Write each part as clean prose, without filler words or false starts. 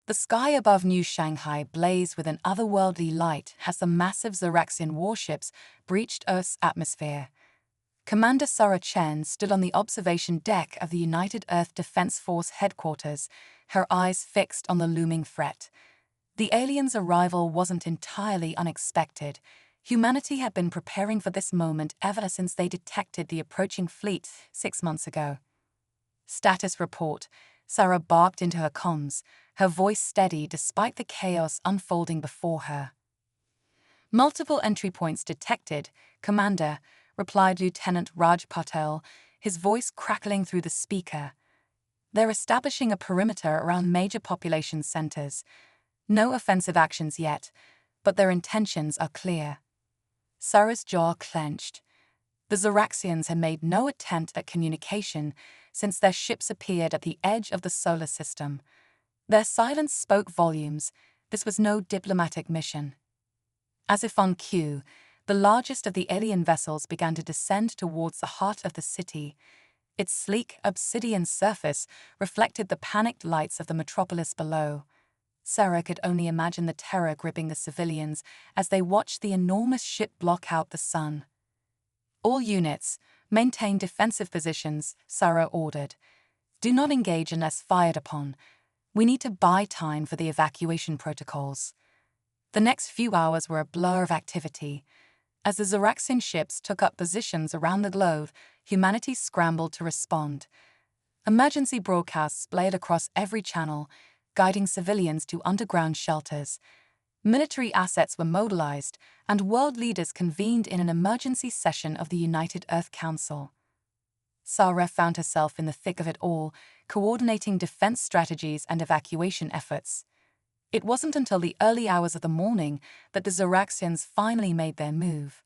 The sky above New Shanghai blazed with an otherworldly light as the massive Xeraxian warships breached Earth's atmosphere. Commander Sarah Chen stood on the observation deck of the United Earth Defense Force headquarters, her eyes fixed on the looming threat. The aliens' arrival wasn't entirely unexpected. Humanity had been preparing for this moment ever since they detected the approaching fleet 6 months ago. Status report. Sarah barked into her comms, her voice steady despite the chaos unfolding before her. Multiple entry points detected, Commander, replied Lieutenant Raj Patel, his voice crackling through the speaker. They're establishing a perimeter around major population centers. No offensive actions yet, but their intentions are clear. Sarah's jaw clenched. The Xeraxians had made no attempt at communication since their ships appeared at the edge of the solar system. Their silence spoke volumes. This was no diplomatic mission. As if on cue, the largest of the alien vessels began to descend towards the heart of the city. Its sleek, obsidian surface reflected the panicked lights of the metropolis below. Sarah could only imagine the terror gripping the civilians as they watched the enormous ship block out the sun. All units, maintain defensive positions, Sarah ordered. Do not engage unless fired upon. We need to buy time for the evacuation protocols. The next few hours were a blur of activity. As the Xeraxian ships took up positions around the globe, humanity scrambled to respond. Emergency broadcasts blared across every channel, guiding civilians to underground shelters. Military assets were mobilized, and world leaders convened in an emergency session of the United Earth Council. Sarah found herself in the thick of it all, coordinating defense strategies and evacuation efforts. It wasn't until the early hours of the morning that the Xeraxians finally made their move.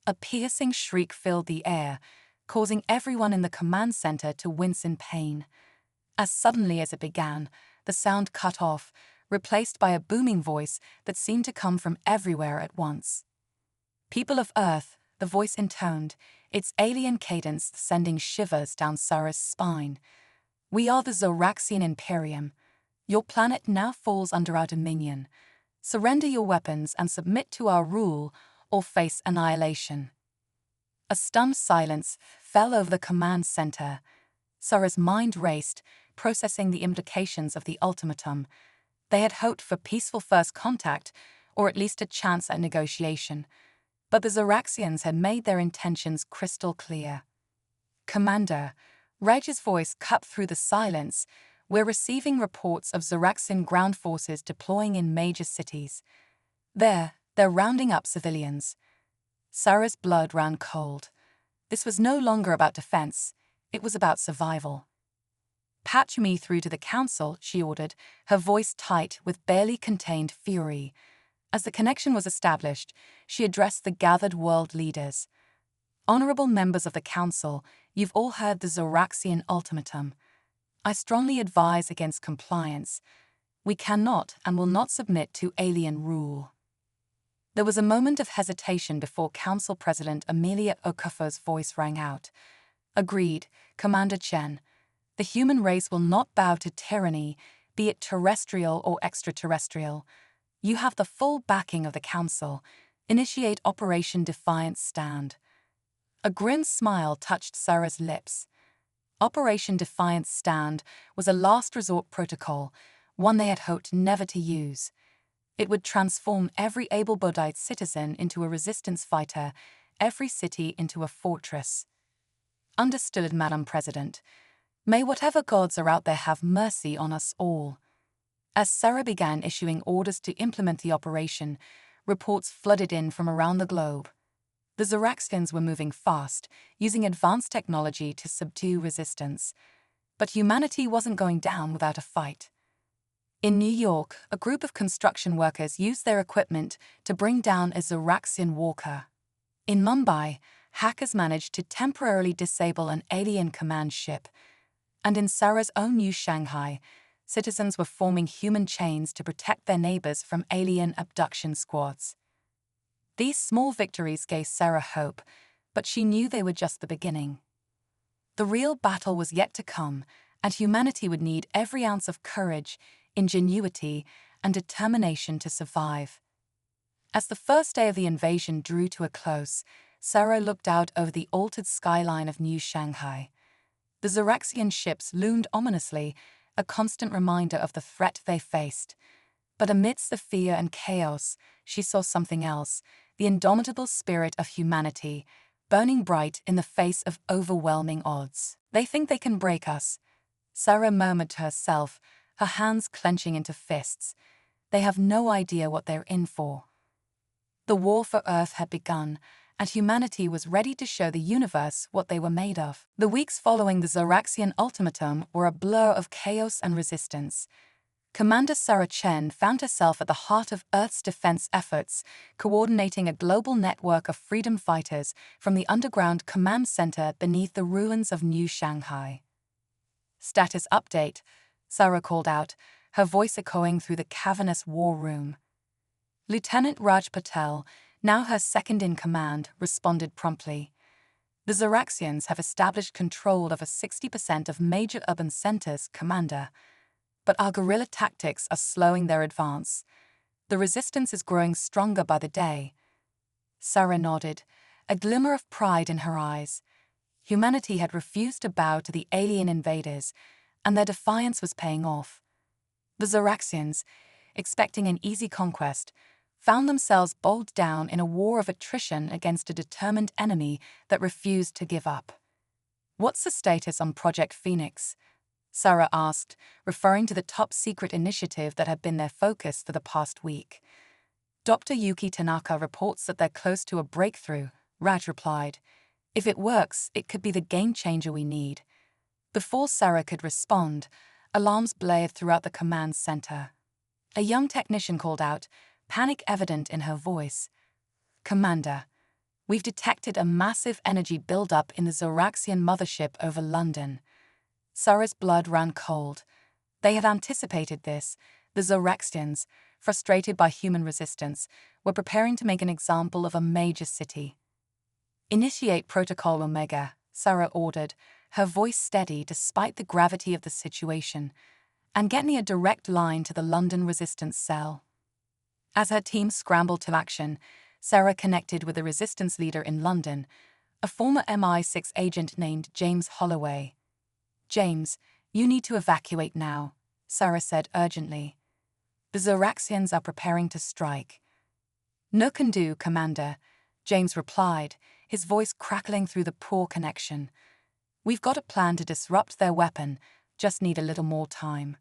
A piercing shriek filled the air, causing everyone in the command center to wince in pain. As suddenly as it began, the sound cut off, replaced by a booming voice that seemed to come from everywhere at once. "People of Earth," the voice intoned, its alien cadence sending shivers down Sarah's spine. "We are the Xeraxian Imperium. Your planet now falls under our dominion. Surrender your weapons and submit to our rule, or face annihilation." A stunned silence fell over the command center. Sarah's mind raced, processing the implications of the ultimatum. They had hoped for peaceful first contact, or at least a chance at negotiation. But the Xeraxians had made their intentions crystal clear. "Commander," Reg's voice cut through the silence, "we're receiving reports of Xeraxian ground forces deploying in major cities. They're rounding up civilians." Sarah's blood ran cold. This was no longer about defense, it was about survival. "Patch me through to the council," she ordered, her voice tight with barely contained fury. As the connection was established, she addressed the gathered world leaders. "Honorable members of the council, you've all heard the Xeraxian ultimatum. I strongly advise against compliance. We cannot and will not submit to alien rule." There was a moment of hesitation before Council President Amelia Okafor's voice rang out. "Agreed, Commander Chen. The human race will not bow to tyranny, be it terrestrial or extraterrestrial. You have the full backing of the Council. Initiate Operation Defiant Stand." A grim smile touched Sarah's lips. Operation Defiant Stand was a last resort protocol, one they had hoped never to use. It would transform every able-bodied citizen into a resistance fighter, every city into a fortress. "Understood, Madam President. May whatever gods are out there have mercy on us all." As Sarah began issuing orders to implement the operation, reports flooded in from around the globe. The Xeraxians were moving fast, using advanced technology to subdue resistance. But humanity wasn't going down without a fight. In New York, a group of construction workers used their equipment to bring down a Xeraxian walker. In Mumbai, hackers managed to temporarily disable an alien command ship. And in Sarah's own New Shanghai, citizens were forming human chains to protect their neighbors from alien abduction squads. These small victories gave Sarah hope, but she knew they were just the beginning. The real battle was yet to come, and humanity would need every ounce of courage, ingenuity, and determination to survive. As the first day of the invasion drew to a close, Sarah looked out over the altered skyline of New Shanghai. The Zoraxian ships loomed ominously, a constant reminder of the threat they faced. But amidst the fear and chaos, she saw something else, the indomitable spirit of humanity, burning bright in the face of overwhelming odds. "They think they can break us," Sarah murmured to herself, her hands clenching into fists. "They have no idea what they're in for." The war for Earth had begun, and humanity was ready to show the universe what they were made of. The weeks following the Zoraxian ultimatum were a blur of chaos and resistance. Commander Sarah Chen found herself at the heart of Earth's defense efforts, coordinating a global network of freedom fighters from the underground command center beneath the ruins of New Shanghai. "Status update," Sarah called out, her voice echoing through the cavernous war room. Lieutenant Raj Patel, now her second-in-command, responded promptly. "The Zoraxians have established control over 60% of major urban centers, Commander. But our guerrilla tactics are slowing their advance. The resistance is growing stronger by the day." Sarah nodded, a glimmer of pride in her eyes. Humanity had refused to bow to the alien invaders, and their defiance was paying off. The Zoraxians, expecting an easy conquest, found themselves bogged down in a war of attrition against a determined enemy that refused to give up. "What's the status on Project Phoenix?" Sarah asked, referring to the top-secret initiative that had been their focus for the past week. "Dr. Yuki Tanaka reports that they're close to a breakthrough," Raj replied. "If it works, it could be the game-changer we need." Before Sarah could respond, alarms blared throughout the command center. A young technician called out, panic evident in her voice. "Commander, we've detected a massive energy buildup in the Zoraxian mothership over London." Sarah's blood ran cold. They had anticipated this. The Zoraxians, frustrated by human resistance, were preparing to make an example of a major city. "Initiate Protocol Omega," Sarah ordered, her voice steady despite the gravity of the situation, "and get me a direct line to the London resistance cell." As her team scrambled to action, Sarah connected with the resistance leader in London, a former MI6 agent named James Holloway. "James, you need to evacuate now," Sarah said urgently. "The Zoraxians are preparing to strike." "No can do, Commander," James replied, his voice crackling through the poor connection. "We've got a plan to disrupt their weapon, just need a little more time."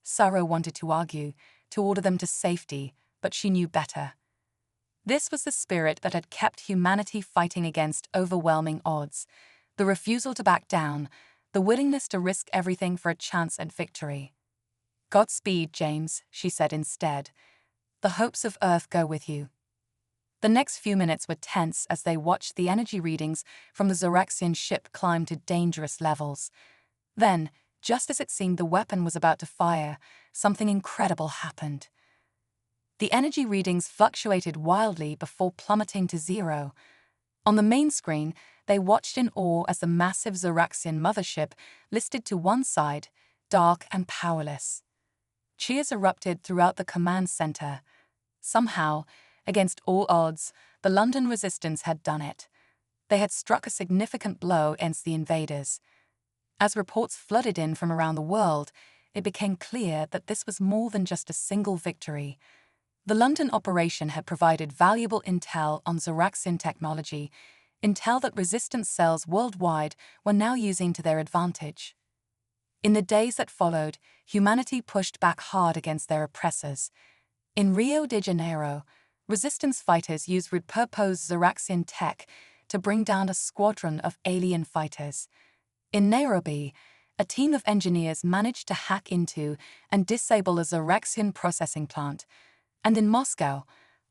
Sarah wanted to argue, to order them to safety, but she knew better. This was the spirit that had kept humanity fighting against overwhelming odds, the refusal to back down, the willingness to risk everything for a chance at victory. "Godspeed, James," she said instead. "The hopes of Earth go with you." The next few minutes were tense as they watched the energy readings from the Zoraxian ship climb to dangerous levels. Then, just as it seemed the weapon was about to fire, something incredible happened. The energy readings fluctuated wildly before plummeting to zero. On the main screen, they watched in awe as the massive Zoraxian mothership listed to one side, dark and powerless. Cheers erupted throughout the command center. Somehow, against all odds, the London resistance had done it. They had struck a significant blow against the invaders. As reports flooded in from around the world, it became clear that this was more than just a single victory. The London operation had provided valuable intel on Zoraxian technology, intel that resistance cells worldwide were now using to their advantage. In the days that followed, humanity pushed back hard against their oppressors. In Rio de Janeiro, resistance fighters used repurposed Zoraxian tech to bring down a squadron of alien fighters. In Nairobi, a team of engineers managed to hack into and disable a Zoraxian processing plant. And in Moscow,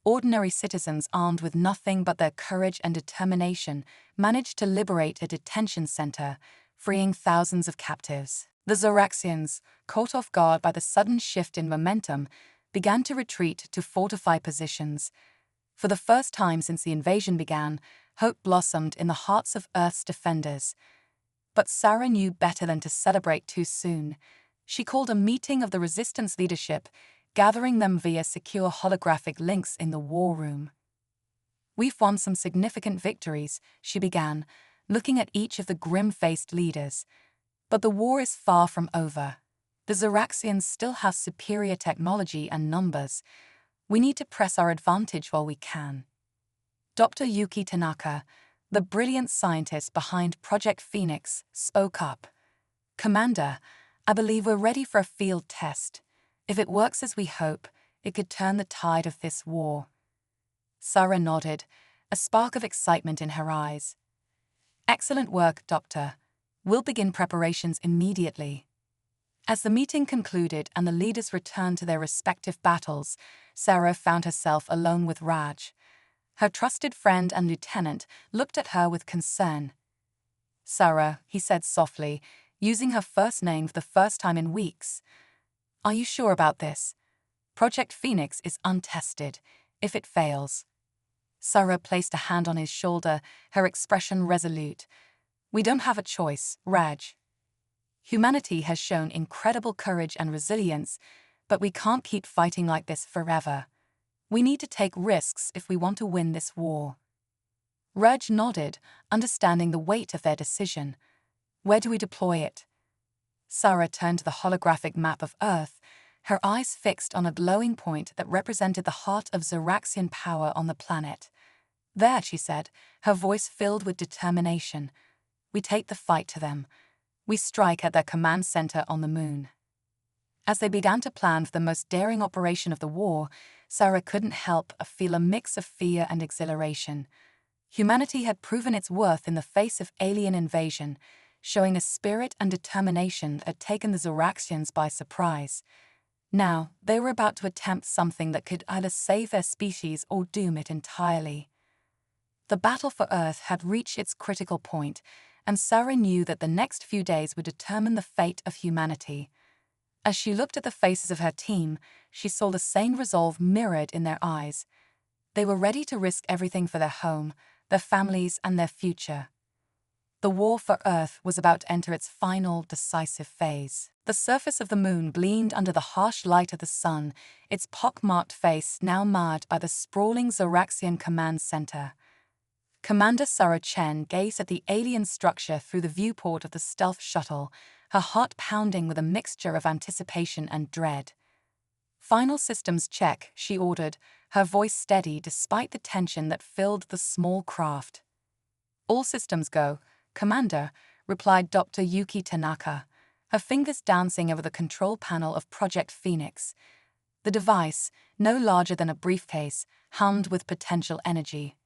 ordinary citizens armed with nothing but their courage and determination managed to liberate a detention center, freeing thousands of captives. The Zoraxians, caught off guard by the sudden shift in momentum, began to retreat to fortify positions. For the first time since the invasion began, hope blossomed in the hearts of Earth's defenders. But Sarah knew better than to celebrate too soon. She called a meeting of the resistance leadership, gathering them via secure holographic links in the war room. "We've won some significant victories," she began, looking at each of the grim-faced leaders. "But the war is far from over. The Zoraxians still have superior technology and numbers. We need to press our advantage while we can." Dr. Yuki Tanaka, the brilliant scientist behind Project Phoenix, spoke up. "Commander, I believe we're ready for a field test. If it works as we hope, it could turn the tide of this war." Sarah nodded, a spark of excitement in her eyes. "Excellent work, Doctor. We'll begin preparations immediately." As the meeting concluded and the leaders returned to their respective battles, Sarah found herself alone with Raj. Her trusted friend and lieutenant looked at her with concern. "Sarah," he said softly, using her first name for the first time in weeks. "Are you sure about this? Project Phoenix is untested. If it fails..." Sarah placed a hand on his shoulder, her expression resolute. "We don't have a choice, Raj. Humanity has shown incredible courage and resilience, but we can't keep fighting like this forever. We need to take risks if we want to win this war." Raj nodded, understanding the weight of their decision. "Where do we deploy it?" Sarah turned to the holographic map of Earth, her eyes fixed on a glowing point that represented the heart of Zoraxian power on the planet. "There," she said, her voice filled with determination. "We take the fight to them. We strike at their command center on the moon." As they began to plan for the most daring operation of the war, Sarah couldn't help but feel a mix of fear and exhilaration. Humanity had proven its worth in the face of alien invasion, showing a spirit and determination that had taken the Zoraxians by surprise. Now, they were about to attempt something that could either save their species or doom it entirely. The battle for Earth had reached its critical point, and Sarah knew that the next few days would determine the fate of humanity. As she looked at the faces of her team, she saw the same resolve mirrored in their eyes. They were ready to risk everything for their home, their families, and their future. The war for Earth was about to enter its final, decisive phase. The surface of the moon gleamed under the harsh light of the sun, its pock-marked face now marred by the sprawling Zoraxian command center. Commander Sarah Chen gazed at the alien structure through the viewport of the stealth shuttle, her heart pounding with a mixture of anticipation and dread. "Final systems check," she ordered, her voice steady despite the tension that filled the small craft. "All systems go, Commander," replied Dr. Yuki Tanaka, her fingers dancing over the control panel of Project Phoenix. The device, no larger than a briefcase, hummed with potential energy.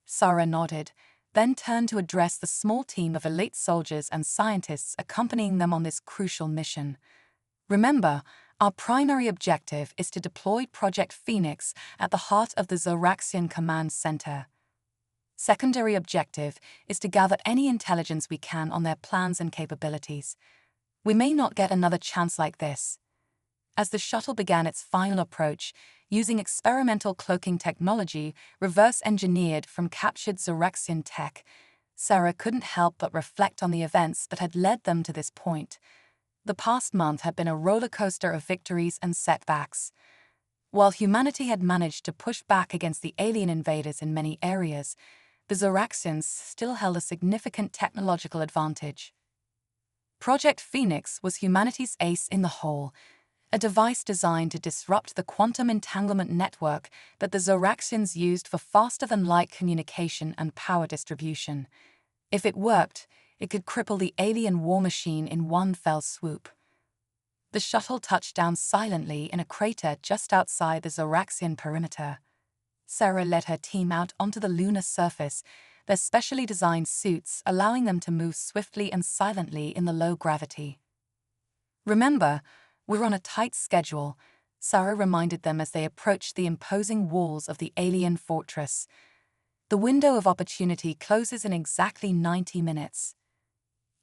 Sarah nodded, then turned to address the small team of elite soldiers and scientists accompanying them on this crucial mission. "Remember, our primary objective is to deploy Project Phoenix at the heart of the Zoraxian Command Center. Secondary objective is to gather any intelligence we can on their plans and capabilities. We may not get another chance like this." As the shuttle began its final approach, using experimental cloaking technology reverse-engineered from captured Zoraxian tech, Sarah couldn't help but reflect on the events that had led them to this point. The past month had been a rollercoaster of victories and setbacks. While humanity had managed to push back against the alien invaders in many areas, the Zoraxians still held a significant technological advantage. Project Phoenix was humanity's ace in the hole, a device designed to disrupt the quantum entanglement network that the Zoraxians used for faster-than-light communication and power distribution. If it worked, it could cripple the alien war machine in one fell swoop. The shuttle touched down silently in a crater just outside the Zoraxian perimeter. Sarah led her team out onto the lunar surface, their specially designed suits allowing them to move swiftly and silently in the low gravity. "Remember, we're on a tight schedule," Sarah reminded them as they approached the imposing walls of the alien fortress. "The window of opportunity closes in exactly 90 minutes.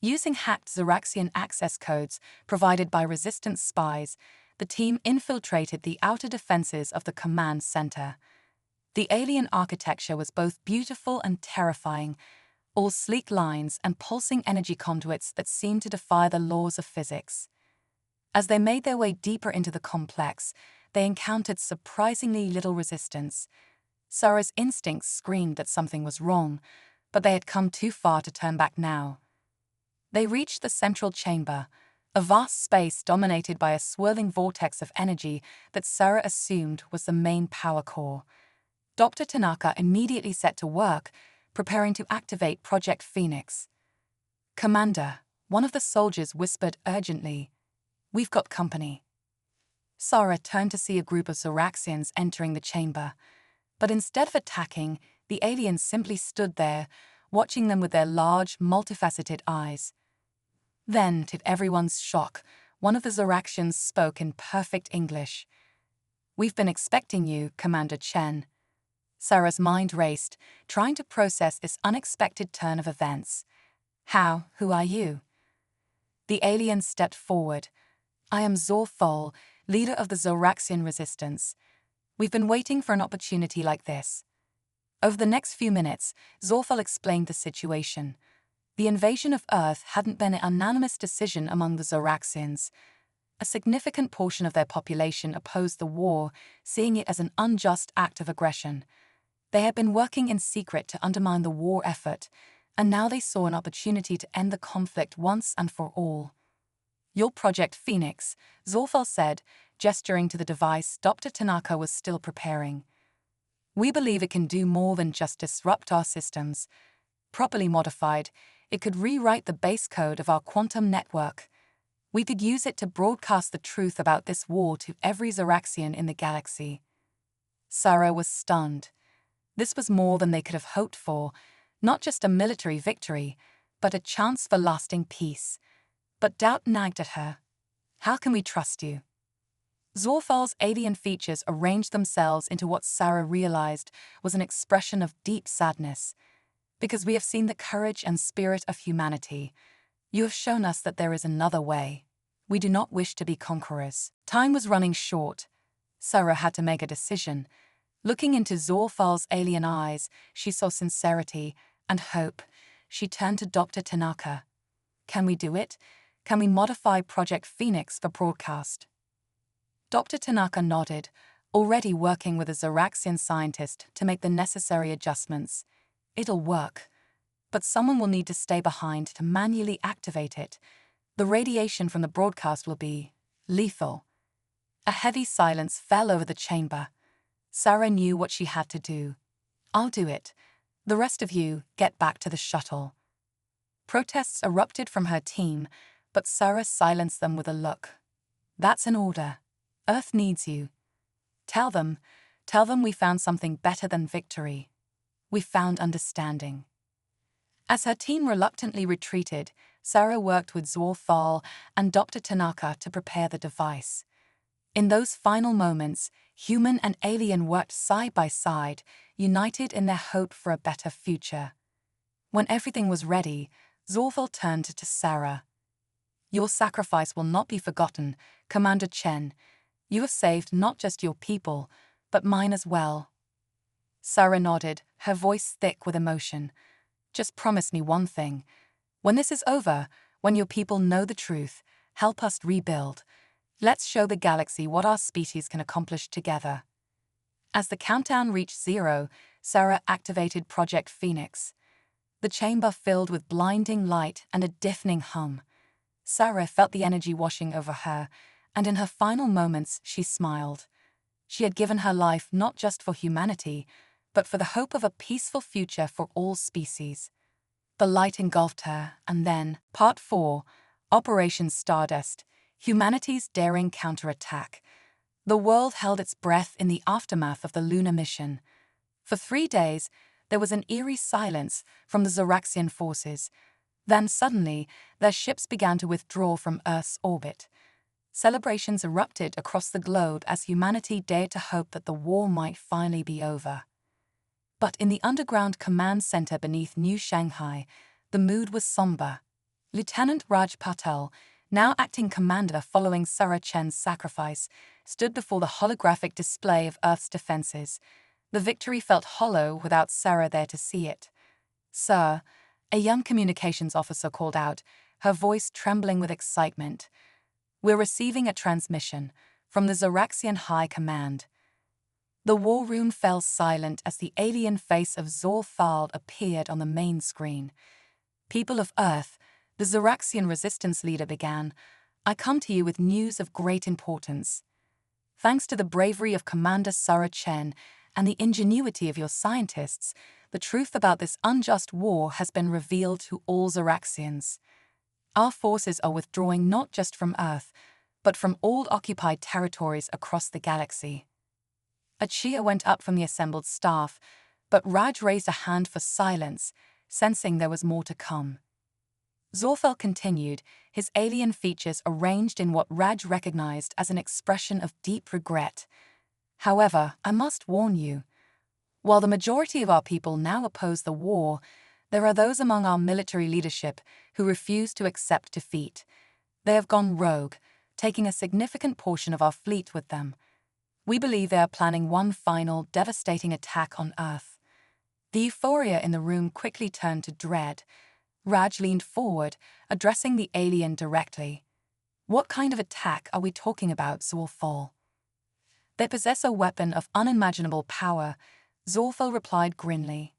Using hacked Zoraxian access codes provided by resistance spies, the team infiltrated the outer defenses of the command center. The alien architecture was both beautiful and terrifying, all sleek lines and pulsing energy conduits that seemed to defy the laws of physics. As they made their way deeper into the complex, they encountered surprisingly little resistance. Sarah's instincts screamed that something was wrong, but they had come too far to turn back now. They reached the central chamber, a vast space dominated by a swirling vortex of energy that Sarah assumed was the main power core. Dr. Tanaka immediately set to work, preparing to activate Project Phoenix. "Commander," one of the soldiers whispered urgently, "we've got company." Sarah turned to see a group of Zoraxians entering the chamber, but instead of attacking, the aliens simply stood there, watching them with their large, multifaceted eyes. Then, to everyone's shock, one of the Zoraxians spoke in perfect English. "We've been expecting you, Commander Chen." Sarah's mind raced, trying to process this unexpected turn of events. Who are you?" The alien stepped forward. "I am Zorfol, leader of the Zoraxian resistance. We've been waiting for an opportunity like this." Over the next few minutes, Zorfol explained the situation. The invasion of Earth hadn't been an unanimous decision among the Zoraxians. A significant portion of their population opposed the war, seeing it as an unjust act of aggression. They had been working in secret to undermine the war effort, and now they saw an opportunity to end the conflict once and for all. "Your Project Phoenix," Zorfal said, gesturing to the device Dr. Tanaka was still preparing. "We believe it can do more than just disrupt our systems. Properly modified, it could rewrite the base code of our quantum network. We could use it to broadcast the truth about this war to every Zoraxian in the galaxy." Sarah was stunned. This was more than they could have hoped for, not just a military victory, but a chance for lasting peace. But doubt nagged at her. "How can we trust you?" Zorfal's alien features arranged themselves into what Sarah realized was an expression of deep sadness. "Because we have seen the courage and spirit of humanity. You have shown us that there is another way. We do not wish to be conquerors." Time was running short. Sarah had to make a decision. Looking into Zorfal's alien eyes, she saw sincerity and hope. She turned to Dr. Tanaka. "Can we do it? Can we modify Project Phoenix for broadcast?" Dr. Tanaka nodded, already working with a Zoraxian scientist to make the necessary adjustments. "It'll work. But someone will need to stay behind to manually activate it. The radiation from the broadcast will be lethal." A heavy silence fell over the chamber. Sarah knew what she had to do. "I'll do it. The rest of you, get back to the shuttle." Protests erupted from her team, but Sarah silenced them with a look. "That's an order. Earth needs you. Tell them we found something better than victory. We found understanding." As her team reluctantly retreated, Sarah worked with Zorfal and Dr. Tanaka to prepare the device. In those final moments, human and alien worked side by side, united in their hope for a better future. When everything was ready, Zorfal turned to Sarah. "Your sacrifice will not be forgotten, Commander Chen. You have saved not just your people, but mine as well." Sarah nodded, her voice thick with emotion. "Just promise me one thing. When this is over, when your people know the truth, help us rebuild. Let's show the galaxy what our species can accomplish together." As the countdown reached 0, Sarah activated Project Phoenix. The chamber filled with blinding light and a deafening hum. Sarah felt the energy washing over her, and in her final moments she smiled. She had given her life not just for humanity, but for the hope of a peaceful future for all species. The light engulfed her, and then, Part 4, Operation Stardust, Humanity's Daring Counterattack. The world held its breath in the aftermath of the lunar mission. For 3 days, there was an eerie silence from the Zoraxian forces. Then suddenly, their ships began to withdraw from Earth's orbit. Celebrations erupted across the globe as humanity dared to hope that the war might finally be over. But in the underground command center beneath New Shanghai, the mood was somber. Lieutenant Raj Patel, now acting commander following Sarah Chen's sacrifice, stood before the holographic display of Earth's defenses. The victory felt hollow without Sarah there to see it. "Sir," a young communications officer called out, her voice trembling with excitement, We're receiving a transmission from the Zoraxian High Command. The war room fell silent as the alien face of Zorthal appeared on the main screen. People of Earth, the Zoraxian resistance leader began, I come to you with news of great importance. Thanks to the bravery of Commander Sarah Chen and the ingenuity of your scientists, the truth about this unjust war has been revealed to all Zoraxians. Our forces are withdrawing not just from Earth, but from all occupied territories across the galaxy. A cheer went up from the assembled staff, but Raj raised a hand for silence, sensing there was more to come. Zorthal continued, his alien features arranged in what Raj recognized as an expression of deep regret. However, I must warn you, while the majority of our people now oppose the war, there are those among our military leadership who refuse to accept defeat. They have gone rogue, taking a significant portion of our fleet with them. We believe they are planning one final, devastating attack on Earth. The euphoria in the room quickly turned to dread. Raj leaned forward, addressing the alien directly. What kind of attack are we talking about, Zorthal? They possess a weapon of unimaginable power, Zorthal replied grimly.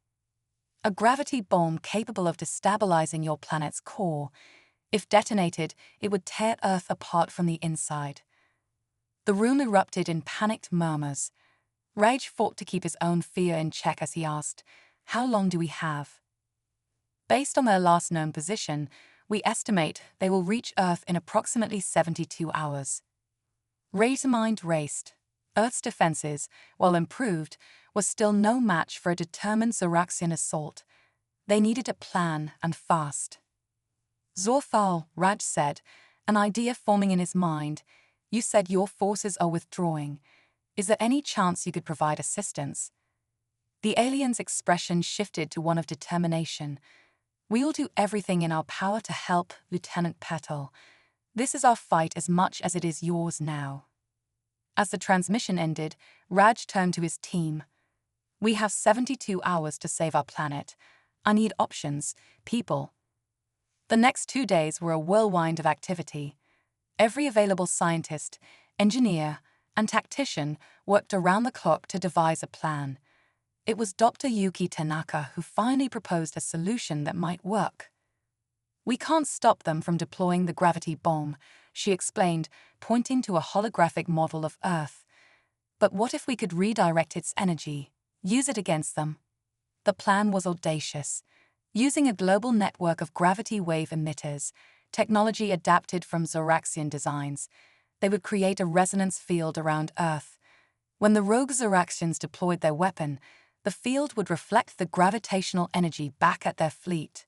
A gravity bomb capable of destabilizing your planet's core. If detonated, it would tear Earth apart from the inside. The room erupted in panicked murmurs. Raj fought to keep his own fear in check as he asked, How long do we have? Based on their last known position, we estimate they will reach Earth in approximately 72 hours. Raj's mind raced. Earth's defenses, while improved, was still no match for a determined Zoraxian assault. They needed a plan, and fast. Zorthal, Raj said, an idea forming in his mind. You said your forces are withdrawing. Is there any chance you could provide assistance? The alien's expression shifted to one of determination. We'll do everything in our power to help, Lieutenant Petal. This is our fight as much as it is yours now. As the transmission ended, Raj turned to his team. We have 72 hours to save our planet. I need options, people. The next 2 days were a whirlwind of activity. Every available scientist, engineer, and tactician worked around the clock to devise a plan. It was Dr. Yuki Tanaka who finally proposed a solution that might work. We can't stop them from deploying the gravity bomb, she explained, pointing to a holographic model of Earth. But what if we could redirect its energy, use it against them? The plan was audacious. Using a global network of gravity wave emitters, technology adapted from Zoraxian designs, they would create a resonance field around Earth. When the rogue Zoraxians deployed their weapon, the field would reflect the gravitational energy back at their fleet.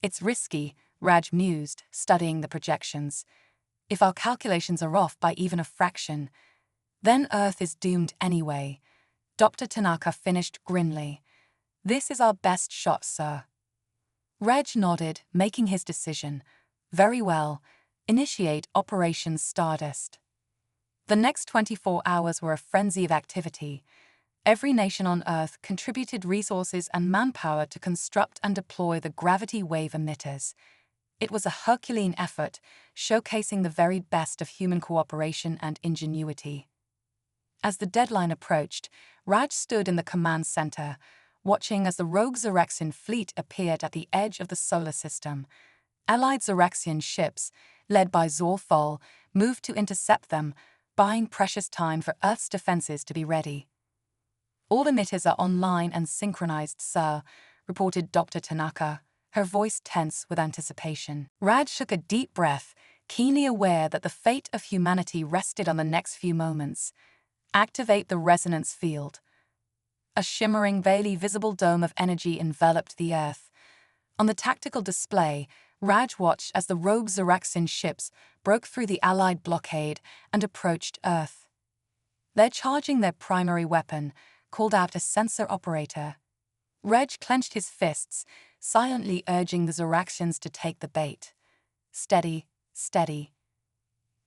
It's risky, Raj mused, studying the projections. If our calculations are off by even a fraction, then Earth is doomed anyway. Dr. Tanaka finished grimly. This is our best shot, sir. Raj nodded, making his decision. Very well. Initiate Operation Stardust. The next 24 hours were a frenzy of activity. Every nation on Earth contributed resources and manpower to construct and deploy the gravity wave emitters. It was a Herculean effort, showcasing the very best of human cooperation and ingenuity. As the deadline approached, Raj stood in the command center, watching as the rogue Zoraxian fleet appeared at the edge of the solar system. Allied Zoraxian ships, led by Zorthal, moved to intercept them, buying precious time for Earth's defenses to be ready. All emitters are online and synchronized, sir, reported Dr. Tanaka, her voice tense with anticipation. Raj shook a deep breath, keenly aware that the fate of humanity rested on the next few moments. Activate the resonance field. A shimmering, barely visible dome of energy enveloped the Earth. On the tactical display, Raj watched as the rogue Zoraxian ships broke through the Allied blockade and approached Earth. They're charging their primary weapon, called out a sensor operator. Reg clenched his fists, silently urging the Zoraxians to take the bait. Steady, steady.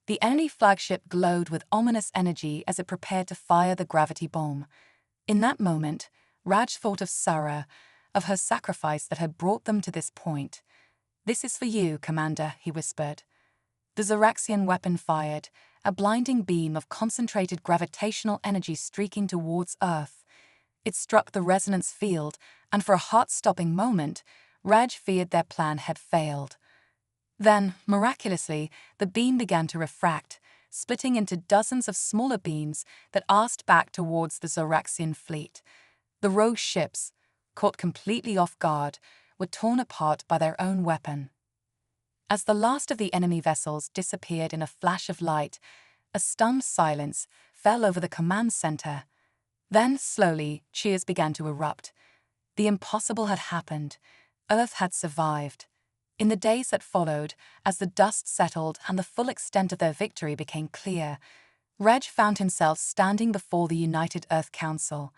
The enemy flagship glowed with ominous energy as it prepared to fire the gravity bomb. In that moment, Raj thought of Sarah, of her sacrifice that had brought them to this point. This is for you, Commander, he whispered. The Zoraxian weapon fired, a blinding beam of concentrated gravitational energy streaking towards Earth. It struck the resonance field, and for a heart-stopping moment, Raj feared their plan had failed. Then, miraculously, the beam began to refract, splitting into dozens of smaller beams that asked back towards the Zoraxian fleet. The rogue ships, caught completely off guard, were torn apart by their own weapon. As the last of the enemy vessels disappeared in a flash of light, a stunned silence fell over the command center. Then, slowly, cheers began to erupt. The impossible had happened. Earth had survived. In the days that followed, as the dust settled and the full extent of their victory became clear, Reg found himself standing before the United Earth Council.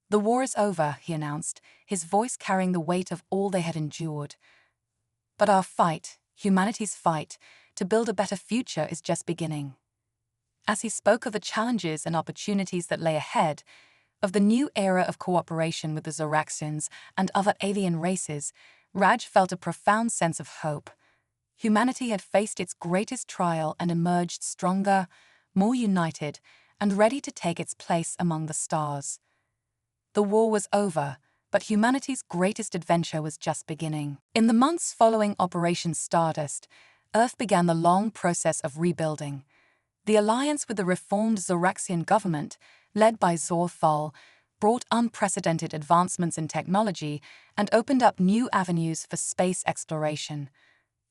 "The war is over," he announced, his voice carrying the weight of all they had endured. "But our fight, humanity's fight, to build a better future is just beginning." As he spoke of the challenges and opportunities that lay ahead, of the new era of cooperation with the Zoraxians and other alien races, Raj felt a profound sense of hope. Humanity had faced its greatest trial and emerged stronger, more united, and ready to take its place among the stars. The war was over, but humanity's greatest adventure was just beginning. In the months following Operation Stardust, Earth began the long process of rebuilding. The alliance with the reformed Zoraxian government, led by Zor Thal, brought unprecedented advancements in technology and opened up new avenues for space exploration.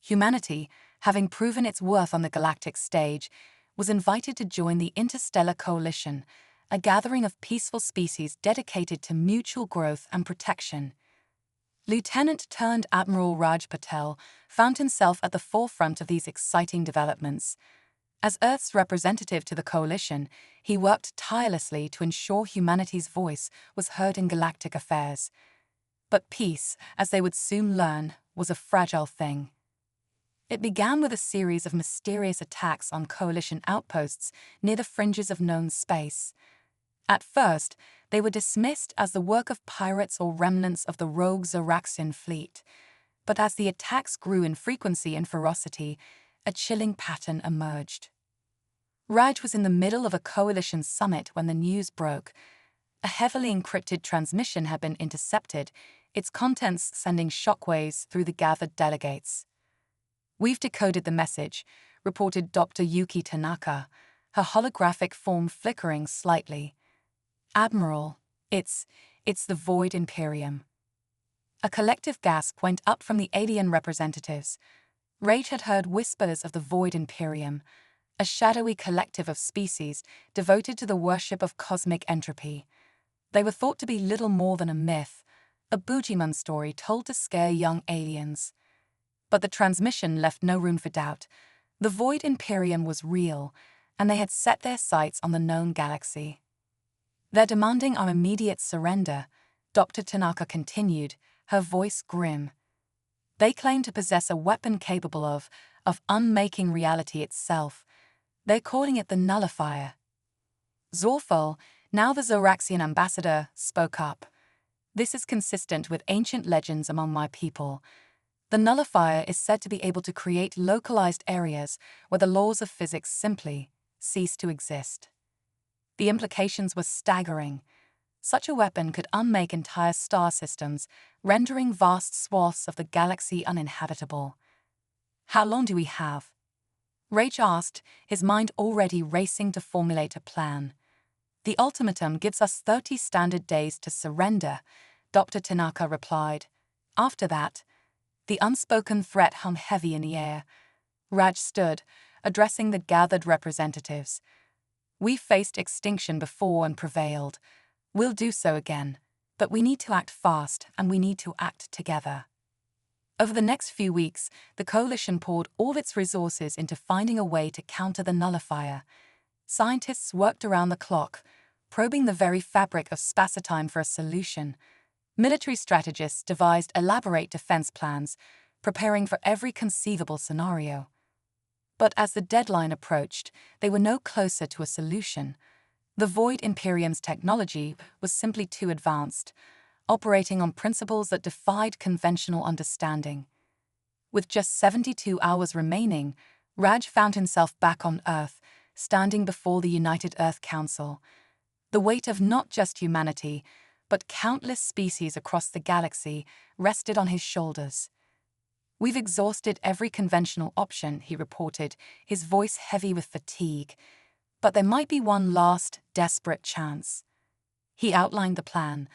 Humanity, having proven its worth on the galactic stage, was invited to join the Interstellar Coalition, a gathering of peaceful species dedicated to mutual growth and protection. Lieutenant-turned-Admiral Raj Patel found himself at the forefront of these exciting developments. As Earth's representative to the coalition, he worked tirelessly to ensure humanity's voice was heard in galactic affairs. But peace, as they would soon learn, was a fragile thing. It began with a series of mysterious attacks on coalition outposts near the fringes of known space. At first, they were dismissed as the work of pirates or remnants of the rogue Zoraxian fleet. But as the attacks grew in frequency and ferocity, a chilling pattern emerged. Raj was in the middle of a coalition summit when the news broke. A heavily encrypted transmission had been intercepted, its contents sending shockwaves through the gathered delegates. "We've decoded the message," reported Dr. Yuki Tanaka, her holographic form flickering slightly. "Admiral, it's the Void Imperium." A collective gasp went up from the alien representatives. Rage had heard whispers of the Void Imperium, a shadowy collective of species devoted to the worship of cosmic entropy. They were thought to be little more than a myth, a Bujiman story told to scare young aliens. But the transmission left no room for doubt. The Void Imperium was real, and they had set their sights on the known galaxy. "They're demanding our immediate surrender," Dr. Tanaka continued, her voice grim. "They claim to possess a weapon capable of unmaking reality itself. They're calling it the Nullifier." Zorful, now the Zoraxian ambassador, spoke up. "This is consistent with ancient legends among my people. The Nullifier is said to be able to create localized areas where the laws of physics simply cease to exist." The implications were staggering. Such a weapon could unmake entire star systems, rendering vast swaths of the galaxy uninhabitable. "How long do we have?" Rage asked, his mind already racing to formulate a plan. "The ultimatum gives us 30 standard days to surrender," Dr. Tanaka replied. After that, the unspoken threat hung heavy in the air. Raj stood, addressing the gathered representatives. "We've faced extinction before and prevailed. We'll do so again, but we need to act fast and we need to act together." Over the next few weeks, the coalition poured all its resources into finding a way to counter the Nullifier. Scientists worked around the clock, probing the very fabric of space-time for a solution. Military strategists devised elaborate defense plans, preparing for every conceivable scenario. But as the deadline approached, they were no closer to a solution. The Void Imperium's technology was simply too advanced, operating on principles that defied conventional understanding. With just 72 hours remaining, Raj found himself back on Earth, standing before the United Earth Council. The weight of not just humanity, but countless species across the galaxy rested on his shoulders. "We've exhausted every conventional option," he reported, his voice heavy with fatigue. "But there might be one last, desperate chance." He outlined the plan,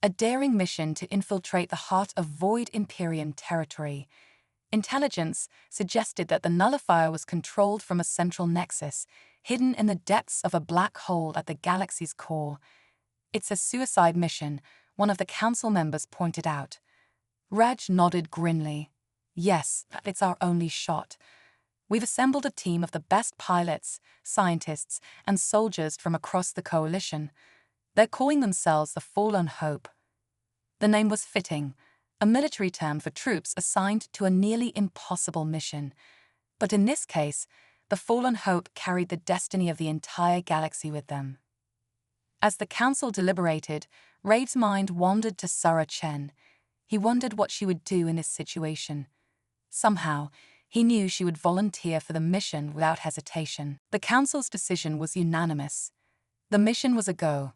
a daring mission to infiltrate the heart of Void Imperium territory. Intelligence suggested that the nullifier was controlled from a central nexus, hidden in the depths of a black hole at the galaxy's core. "It's a suicide mission," one of the council members pointed out. Raj nodded grimly. "Yes, but it's our only shot. We've assembled a team of the best pilots, scientists, and soldiers from across the coalition. They're calling themselves the Fallen Hope." The name was fitting, a military term for troops assigned to a nearly impossible mission. But in this case, the Fallen Hope carried the destiny of the entire galaxy with them. As the council deliberated, Raid's mind wandered to Sara Chen. He wondered what she would do in this situation. Somehow, he knew she would volunteer for the mission without hesitation. The council's decision was unanimous. The mission was a go.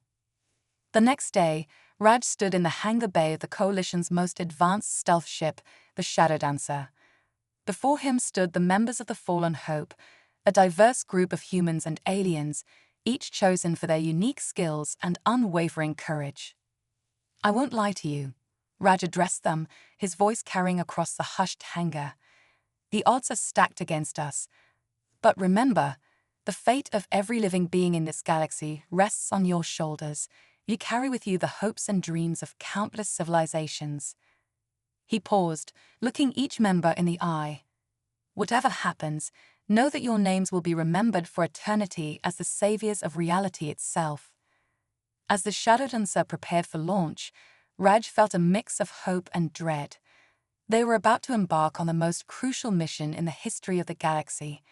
The next day, Raj stood in the hangar bay of the Coalition's most advanced stealth ship, the Shadow Dancer. Before him stood the members of the Fallen Hope, a diverse group of humans and aliens, each chosen for their unique skills and unwavering courage. "I won't lie to you," Raj addressed them, his voice carrying across the hushed hangar. "The odds are stacked against us. But remember, the fate of every living being in this galaxy rests on your shoulders. You carry with you the hopes and dreams of countless civilizations." He paused, looking each member in the eye. "Whatever happens, know that your names will be remembered for eternity as the saviors of reality itself." As the Shadow Dancer prepared for launch, Raj felt a mix of hope and dread. They were about to embark on the most crucial mission in the history of the galaxy.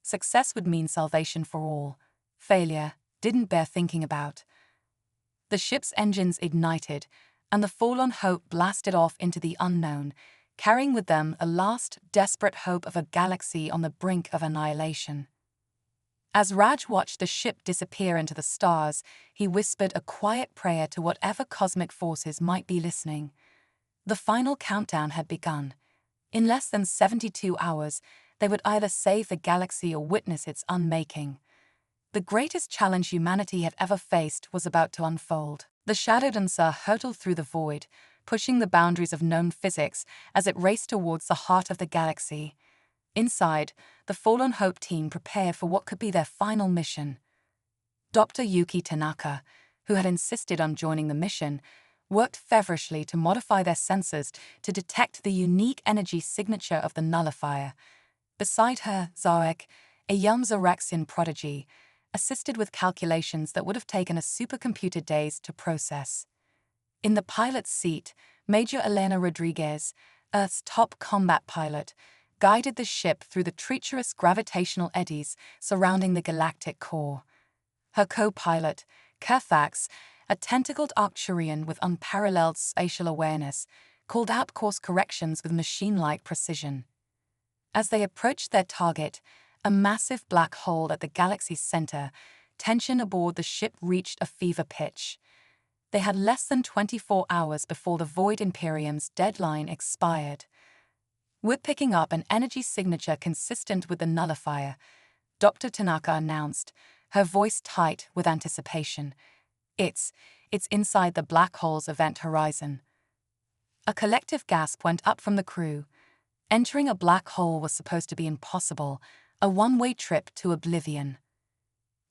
Success would mean salvation for all. Failure didn't bear thinking about. The ship's engines ignited, and the Fallen Hope blasted off into the unknown, carrying with them a last, desperate hope of a galaxy on the brink of annihilation. As Raj watched the ship disappear into the stars, he whispered a quiet prayer to whatever cosmic forces might be listening. The final countdown had begun. In less than 72 hours, they would either save the galaxy or witness its unmaking. The greatest challenge humanity had ever faced was about to unfold. The Shadow Dancer hurtled through the void, pushing the boundaries of known physics as it raced towards the heart of the galaxy. Inside, the Fallen Hope team prepared for what could be their final mission. Dr. Yuki Tanaka, who had insisted on joining the mission, worked feverishly to modify their sensors to detect the unique energy signature of the nullifier. Beside her, Zarek, a young Zoraxian prodigy, assisted with calculations that would have taken a supercomputer days to process. In the pilot's seat, Major Elena Rodriguez, Earth's top combat pilot, guided the ship through the treacherous gravitational eddies surrounding the galactic core. Her co-pilot, Kerthax, a tentacled Arcturian with unparalleled spatial awareness, called out course corrections with machine-like precision. As they approached their target, a massive black hole at the galaxy's center, tension aboard the ship reached a fever pitch. They had less than 24 hours before the Void Imperium's deadline expired. "We're picking up an energy signature consistent with the nullifier," Dr. Tanaka announced, her voice tight with anticipation. It's inside the black hole's event horizon." A collective gasp went up from the crew. Entering a black hole was supposed to be impossible, a one-way trip to oblivion.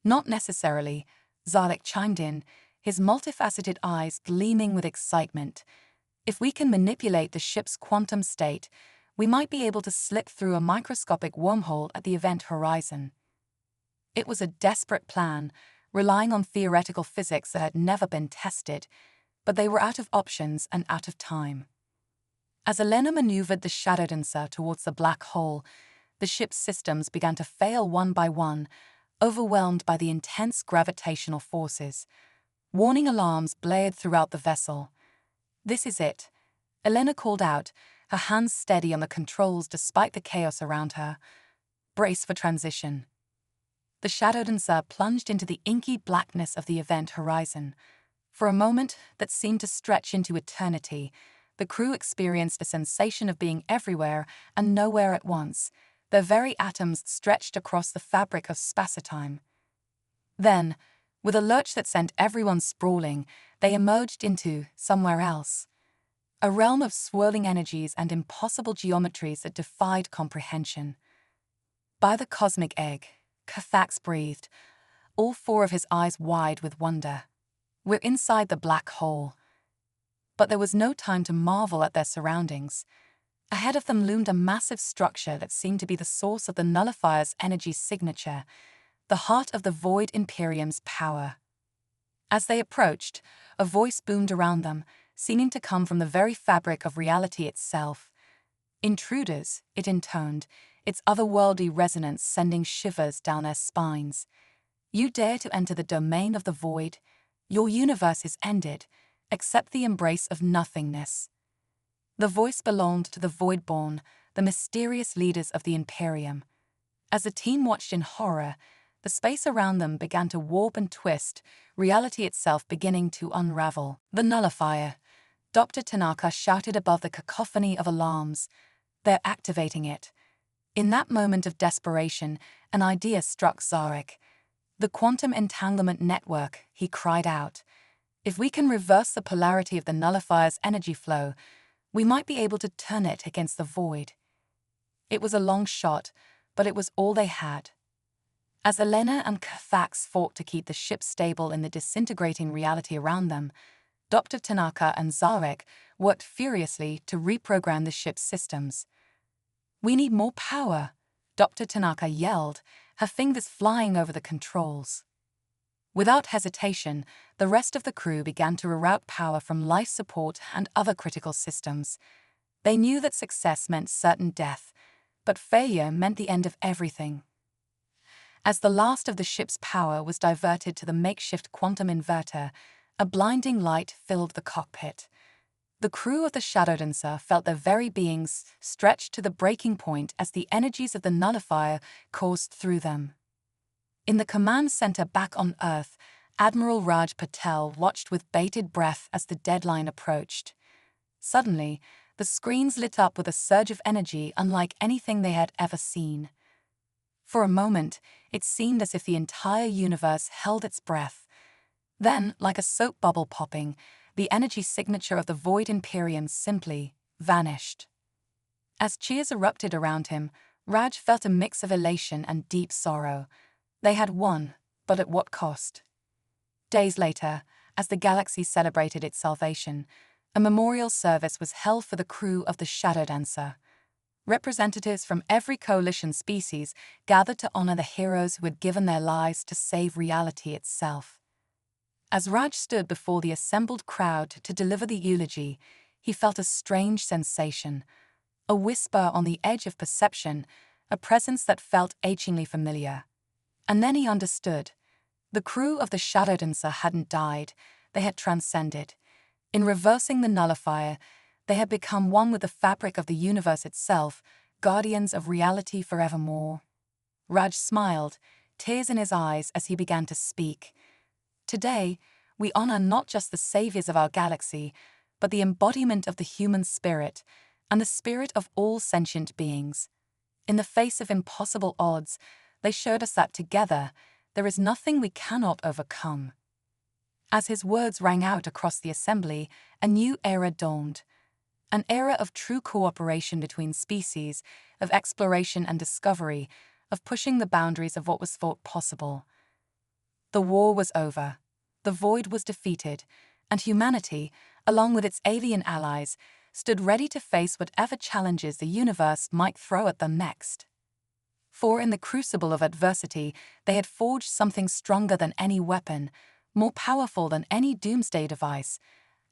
"Not necessarily," Zarek chimed in, his multifaceted eyes gleaming with excitement. "If we can manipulate the ship's quantum state, we might be able to slip through a microscopic wormhole at the event horizon." It was a desperate plan, relying on theoretical physics that had never been tested, but they were out of options and out of time. As Elena maneuvered the Shadow Dancer towards the black hole, the ship's systems began to fail one by one, overwhelmed by the intense gravitational forces. Warning alarms blared throughout the vessel. "This is it," Elena called out, her hands steady on the controls despite the chaos around her. Brace for transition. The shadow dancer plunged into the inky blackness of the event horizon. For a moment that seemed to stretch into eternity, the crew experienced a sensation of being everywhere and nowhere at once, their very atoms stretched across the fabric of space-time. Then, with a lurch that sent everyone sprawling, they emerged into somewhere else. A realm of swirling energies and impossible geometries that defied comprehension. By the cosmic egg, Kathax breathed, all four of his eyes wide with wonder. We're inside the black hole. But there was no time to marvel at their surroundings. Ahead of them loomed a massive structure that seemed to be the source of the nullifier's energy signature, the heart of the Void Imperium's power. As they approached, a voice boomed around them, seeming to come from the very fabric of reality itself. Intruders, it intoned, its otherworldly resonance sending shivers down their spines. You dare to enter the domain of the void? Your universe is ended. Accept the embrace of nothingness. The voice belonged to the Voidborn, the mysterious leaders of the Imperium. As the team watched in horror, the space around them began to warp and twist, reality itself beginning to unravel. The nullifier. Dr. Tanaka shouted above the cacophony of alarms. They're activating it. In that moment of desperation, an idea struck Zarek. The quantum entanglement network, he cried out. If we can reverse the polarity of the nullifier's energy flow, we might be able to turn it against the void. It was a long shot, but it was all they had. As Elena and Kathax fought to keep the ship stable in the disintegrating reality around them, Dr. Tanaka and Zarek worked furiously to reprogram the ship's systems. We need more power, Dr. Tanaka yelled, her fingers flying over the controls. Without hesitation, the rest of the crew began to reroute power from life support and other critical systems. They knew that success meant certain death, but failure meant the end of everything. As the last of the ship's power was diverted to the makeshift quantum inverter, a blinding light filled the cockpit. The crew of the Shadow Dancer felt their very beings stretched to the breaking point as the energies of the nullifier coursed through them. In the command center back on Earth, Admiral Raj Patel watched with bated breath as the deadline approached. Suddenly, the screens lit up with a surge of energy unlike anything they had ever seen. For a moment, it seemed as if the entire universe held its breath. Then, like a soap bubble popping, the energy signature of the Void Imperium simply vanished. As cheers erupted around him, Raj felt a mix of elation and deep sorrow. They had won, but at what cost? Days later, as the galaxy celebrated its salvation, a memorial service was held for the crew of the Shadow Dancer. Representatives from every coalition species gathered to honor the heroes who had given their lives to save reality itself. As Raj stood before the assembled crowd to deliver the eulogy, he felt a strange sensation, a whisper on the edge of perception, a presence that felt achingly familiar. And then he understood. The crew of the Shadow Dancer hadn't died, they had transcended. In reversing the nullifier, they had become one with the fabric of the universe itself, guardians of reality forevermore. Raj smiled, tears in his eyes as he began to speak. Today, we honor not just the saviors of our galaxy, but the embodiment of the human spirit and the spirit of all sentient beings. In the face of impossible odds, they showed us that together, there is nothing we cannot overcome. As his words rang out across the assembly, a new era dawned. An era of true cooperation between species, of exploration and discovery, of pushing the boundaries of what was thought possible. The war was over. The void was defeated, and humanity, along with its alien allies, stood ready to face whatever challenges the universe might throw at them next. For in the crucible of adversity, they had forged something stronger than any weapon, more powerful than any doomsday device,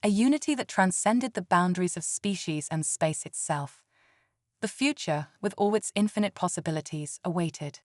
a unity that transcended the boundaries of species and space itself. The future, with all its infinite possibilities, awaited.